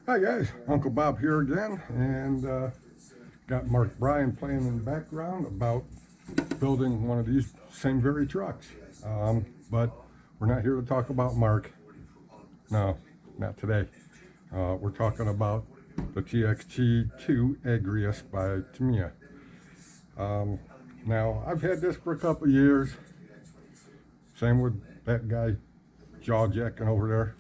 Hi guys, Uncle Bob here again, and got Mark Bryan playing in the background about building one of these same very trucks. But we're not here to talk about Mark. No, not today. We're talking about the TXT2 Agrios by Tamiya. Now, I've had this for a couple of years. Same with that guy jaw jacking over there.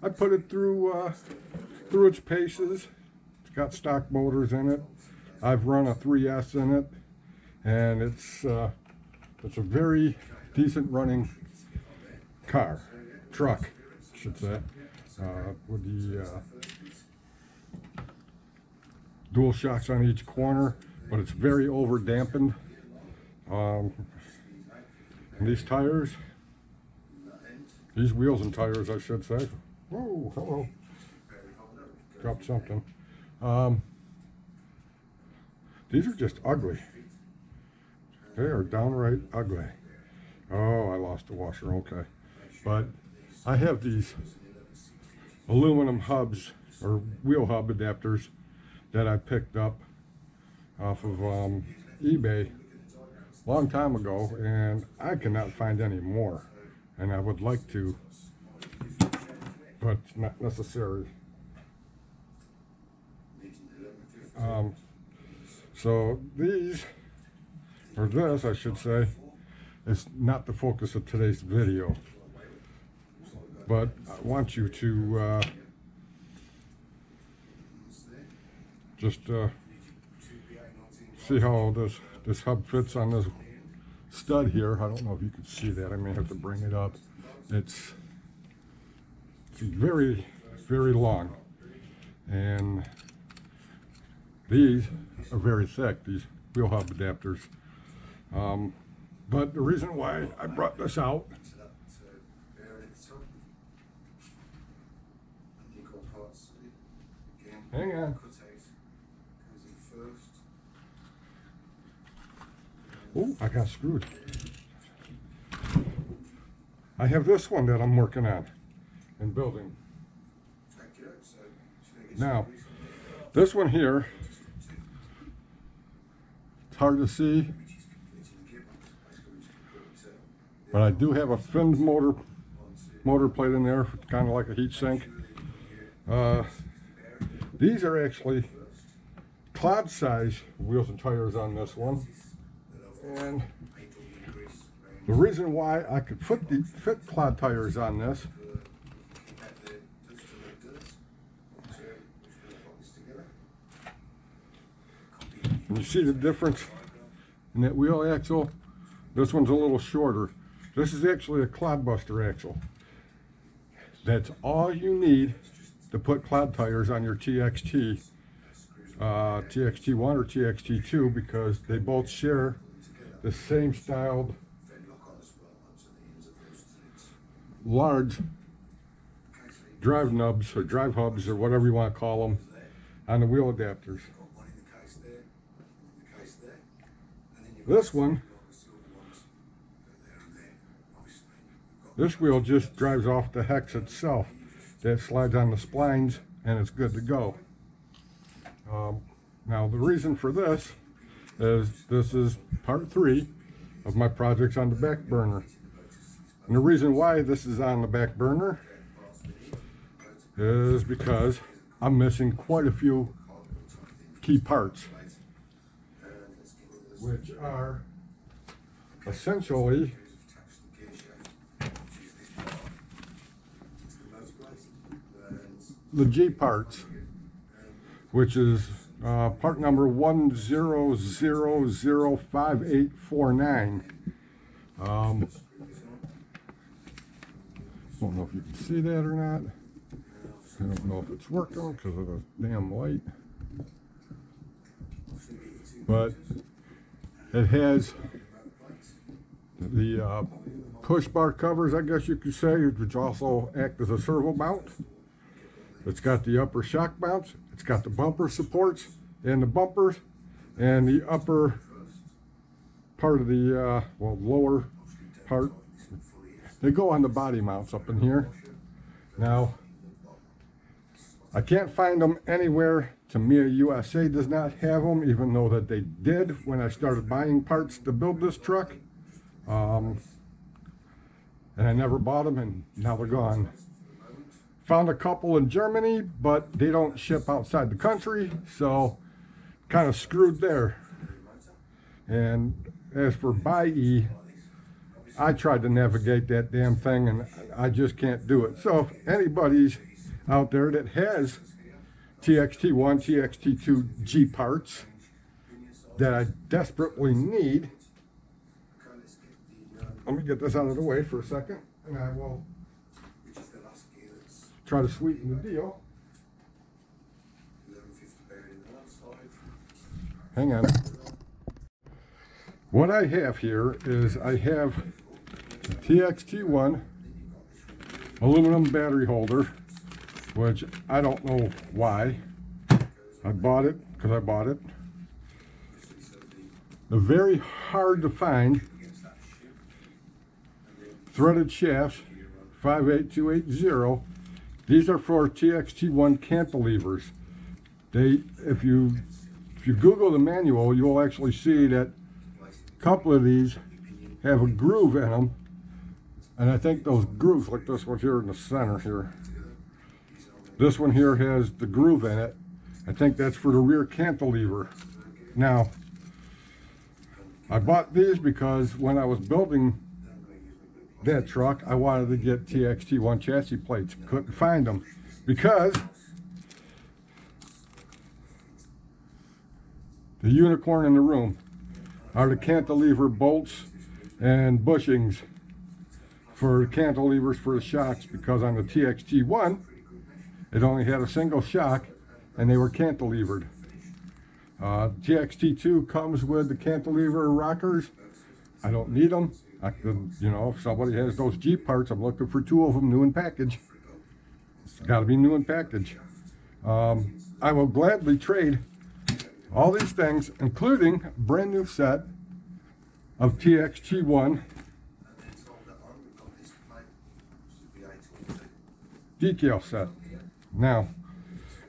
I put it through its paces. It's got stock motors in it. I've run a 3S in it, and it's a very decent running truck, I should say, with the dual shocks on each corner, but it's very over dampened. And these tires, these wheels and tires, I should say. Whoa, hello. Dropped something. These are just ugly. They are downright ugly. Oh, I lost the washer, okay. But I have these aluminum hubs, or wheel hub adapters, that I picked up off of eBay a long time ago, and I cannot find any more. And I would like to, but it's not necessary. So these, or this I should say, is not the focus of today's video. But I want you to just see how this hub fits on this stud here. I don't know if you can see that. I may have to bring it up. It's very, very long, and these are very thick, these wheel hub adapters. But the reason why I brought this out, hang on. Oh, I got screwed. I have this one that I'm working on and building. Now, this one here, it's hard to see, but I do have a finned motor plate in there, kind of like a heat sink. These are actually Clod size wheels and tires on this one. And the reason why I could fit Clod tires on this, and you see the difference in that wheel axle. This one's a little shorter. This is actually a Clod buster axle. That's all you need to put Clod tires on your TXT, TXT1 or TXT2, because they both share the same styled large drive nubs or drive hubs or whatever you want to call them on the wheel adapters. This one, this wheel just drives off the hex itself. That slides on the splines and it's good to go. Now the reason for this is part 3 of my projects on the back burner. And the reason why this is on the back burner is because I'm missing quite a few key parts, which are essentially the G parts, which is part number 10005849. Don't know if you can see that or not. I don't know if it's working because of the damn light. But it has the push bar covers, I guess you could say, which also act as a servo mount. It's got the upper shock mounts, it's got the bumper supports and the bumpers, and the upper part of the, lower part. They go on the body mounts up in here. Now, I can't find them anywhere. Tamiya USA does not have them, even though that they did when I started buying parts to build this truck. And I never bought them, and now they're gone. Found a couple in Germany, but they don't ship outside the country, so kind of screwed there. And as for Bai, I tried to navigate that damn thing, and I just can't do it. So if anybody's out there that has TXT1, TXT2 G parts that I desperately need, let me get this out of the way for a second, and I will try to sweeten the deal. Hang on. What I have here is I have the TXT1 aluminum battery holder, which I don't know why. I bought it because I bought it. The very hard to find threaded shafts, 58280. These are for TXT1 cantilevers. If you Google the manual, you will actually see that a couple of these have a groove in them, and I think those grooves, like this one here in the center here, this one here has the groove in it. I think that's for the rear cantilever. Now, I bought these because when I was building that truck, I wanted to get TXT1 chassis plates. Couldn't find them because the unicorn in the room are the cantilever bolts and bushings for cantilevers for the shocks, because on the TXT1 it only had a single shock and they were cantilevered. TXT2 comes with the cantilever rockers. I don't need them. I could, if somebody has those G parts, I'm looking for 2 of them new in package. It's got to be new in package. I will gladly trade all these things, including a brand new set of TXT1 decal set. Now,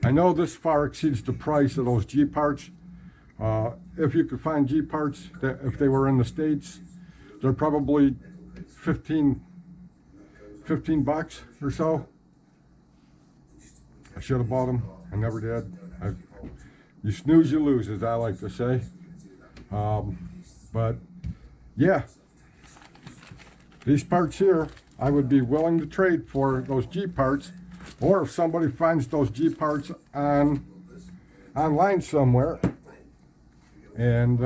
I know this far exceeds the price of those G parts. If you could find G parts, that if they were in the States, they're probably 15 bucks or so. I should have bought them. I never did. You snooze, you lose, as I like to say. But yeah, these parts here, I would be willing to trade for those G parts, or if somebody finds those G parts online somewhere, and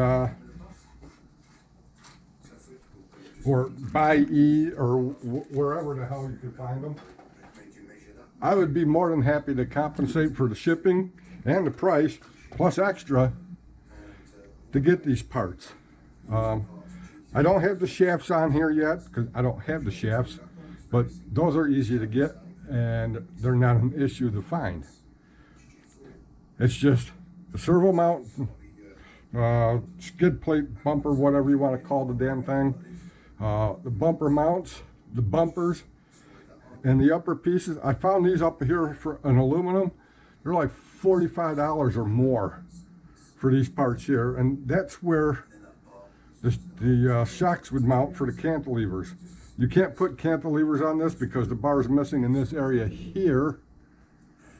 or Bai or wherever the hell you can find them, I would be more than happy to compensate for the shipping and the price, plus extra, to get these parts. I don't have the shafts on here yet, because I don't have the shafts, but those are easy to get, and they're not an issue to find. It's just the servo mount, skid plate, bumper, whatever you want to call the damn thing, the bumper mounts, the bumpers, and the upper pieces. I found these up here for an aluminum. They're like $45 or more for these parts here, and that's where the shocks would mount for the cantilevers. You can't put cantilevers on this because the bar is missing in this area here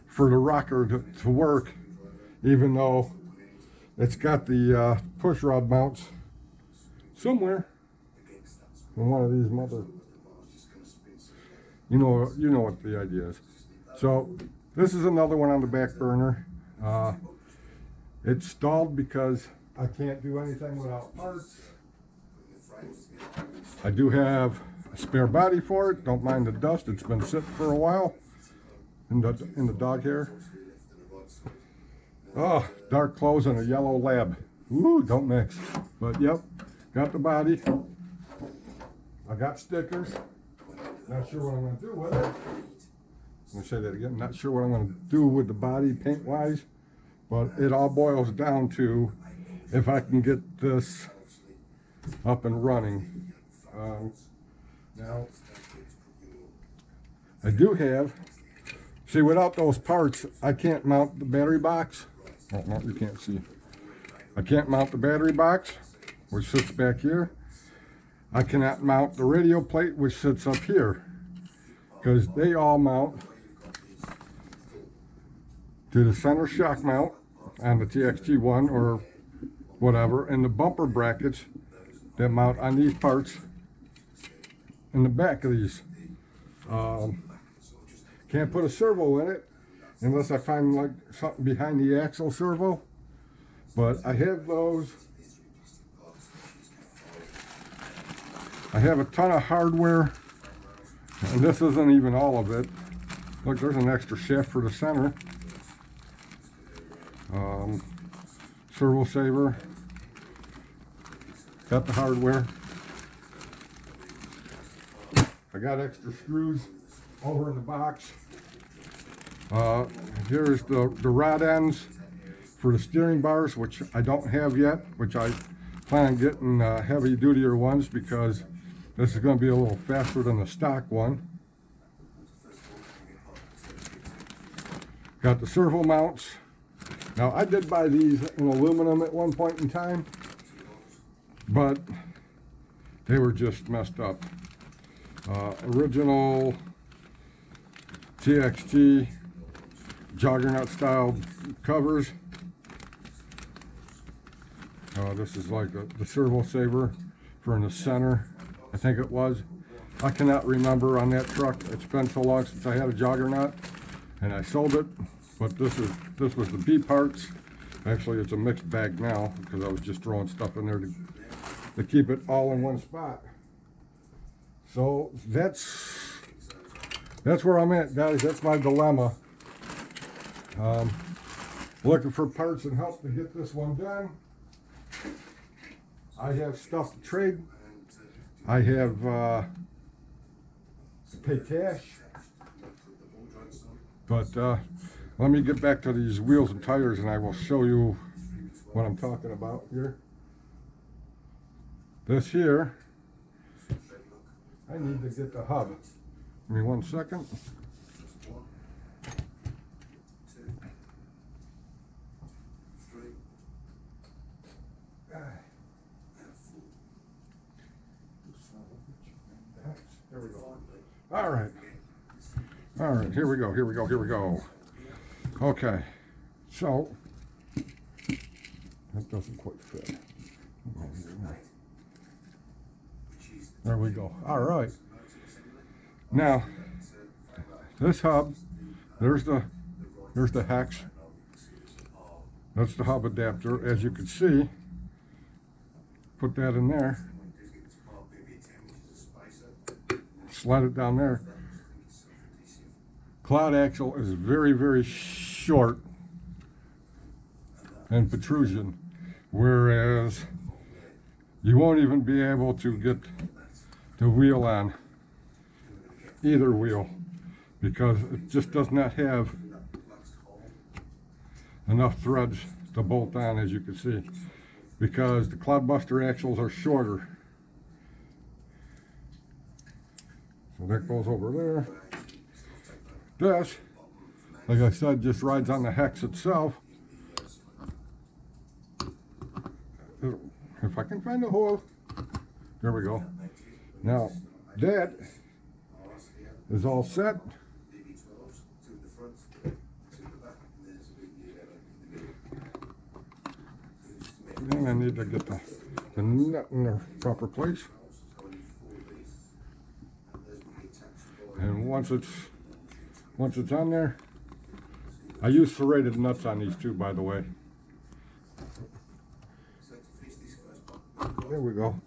for the rocker to work, even though it's got the push rod mounts somewhere in one of these mother. You know what the idea is. So this is another one on the back burner. It's stalled because I can't do anything without parts. I do have a spare body for it. Don't mind the dust. It's been sitting for a while in the dog hair. Oh, dark clothes and a yellow lab. Ooh, don't mix. But yep, got the body. I got stickers. Not sure what I'm going to do with it. I'm going to say that again. Not sure what I'm going to do with the body paint-wise, but it all boils down to if I can get this up and running. Now, I do have, see, without those parts, I can't mount the battery box. Oh, no, you can't see. I can't mount the battery box, which sits back here. I cannot mount the radio plate, which sits up here, because they all mount to the center shock mount on the TXT1 or whatever, and the bumper brackets that mount on these parts in the back of these. Can't put a servo in it unless I find like something behind the axle servo, but I have those. I have a ton of hardware, and this isn't even all of it. Look, there's an extra shaft for the center. Servo saver. Got the hardware. I got extra screws over in the box. Here's the rod ends for the steering bars, which I don't have yet, which I plan on getting heavy dutier ones because this is going to be a little faster than the stock one. Got the servo mounts. Now, I did buy these in aluminum at one point in time, but they were just messed up. Original TXT juggernaut style covers. This is like the servo saver for in the center, I think it was. I cannot remember on that truck. It's been so long since I had a juggernaut and I sold it. But this was the B parts. Actually, it's a mixed bag now because I was just throwing stuff in there to keep it all in one spot. So that's where I'm at, guys. That's my dilemma. Looking for parts and help to get this one done. I have stuff to trade. I have to pay cash. But let me get back to these wheels and tires and I will show you what I'm talking about here. This here, I need to get the hub. Give me 1 second. There we go. All right. All right, here we go. Okay, so that doesn't quite fit. There we go. All right. Now, this hub, there's the hex. That's the hub adapter. As you can see, put that in there. Slide it down there. Clod axle is very, very short and protrusion, whereas you won't even be able to get the wheel on either wheel because it just does not have enough threads to bolt on, as you can see, because the Clodbuster axles are shorter. So that goes over there. This, like I said, just rides on the hex itself. If I can find the hole, there we go. Now, that is all set. And I need to get the nut in the proper place. And once it's on there, I use serrated nuts on these too, by the way. There we go.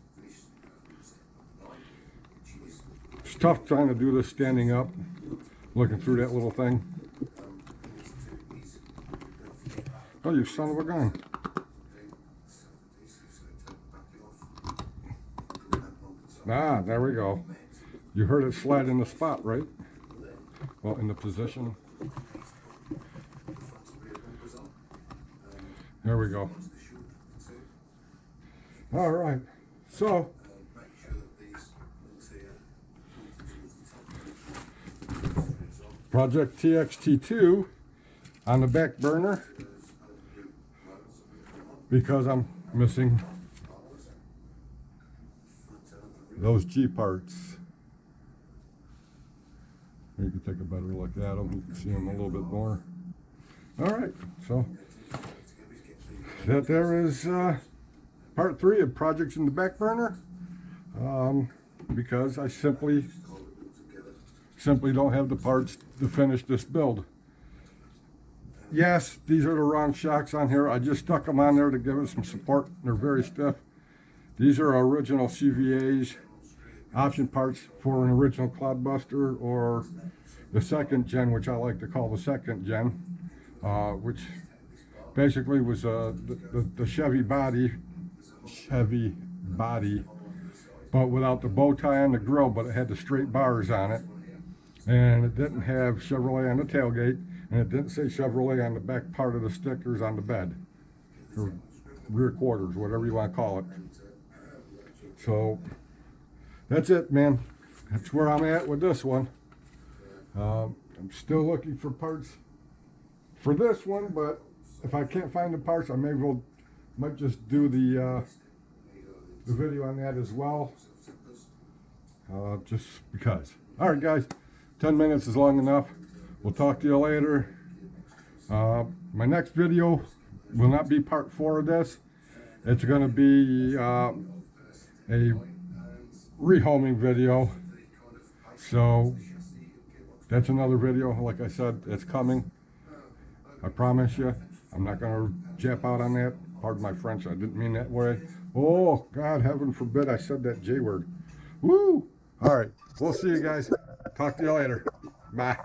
It's tough trying to do this standing up, looking through that little thing. Oh, you son of a gun. Ah, there we go. You heard it slide in the spot, right? Well, in the position. There we go. All right. So, Project TXT2 on the back burner because I'm missing those G parts. You can take a better look at them. You can see them a little bit more. All right, so that there is part 3 of projects in the back burner, because I simply don't have the parts to finish this build. Yes, these are the wrong shocks on here. I just stuck them on there to give it some support. They're very stiff. These are original CVAs, option parts for an original Clodbuster, or the second gen, which I like to call the second gen, which basically was the Chevy body, but without the bow tie on the grill, but it had the straight bars on it, and it didn't have Chevrolet on the tailgate, and it didn't say Chevrolet on the back part of the stickers on the bed, or rear quarters, whatever you want to call it. So that's it, man. That's where I'm at with this one. I'm still looking for parts for this one, but if I can't find the parts, I might just do the video on that as well, just because. All right, guys, 10 minutes is long enough. We'll talk to you later. My next video will not be part 4 of this. It's going to be a rehoming video. So that's another video. Like I said, it's coming. I promise you. I'm not going to jap out on that. Pardon my French. I didn't mean that way. Oh, God, heaven forbid I said that J word. Woo! All right. We'll see you guys. Talk to you later. Bye.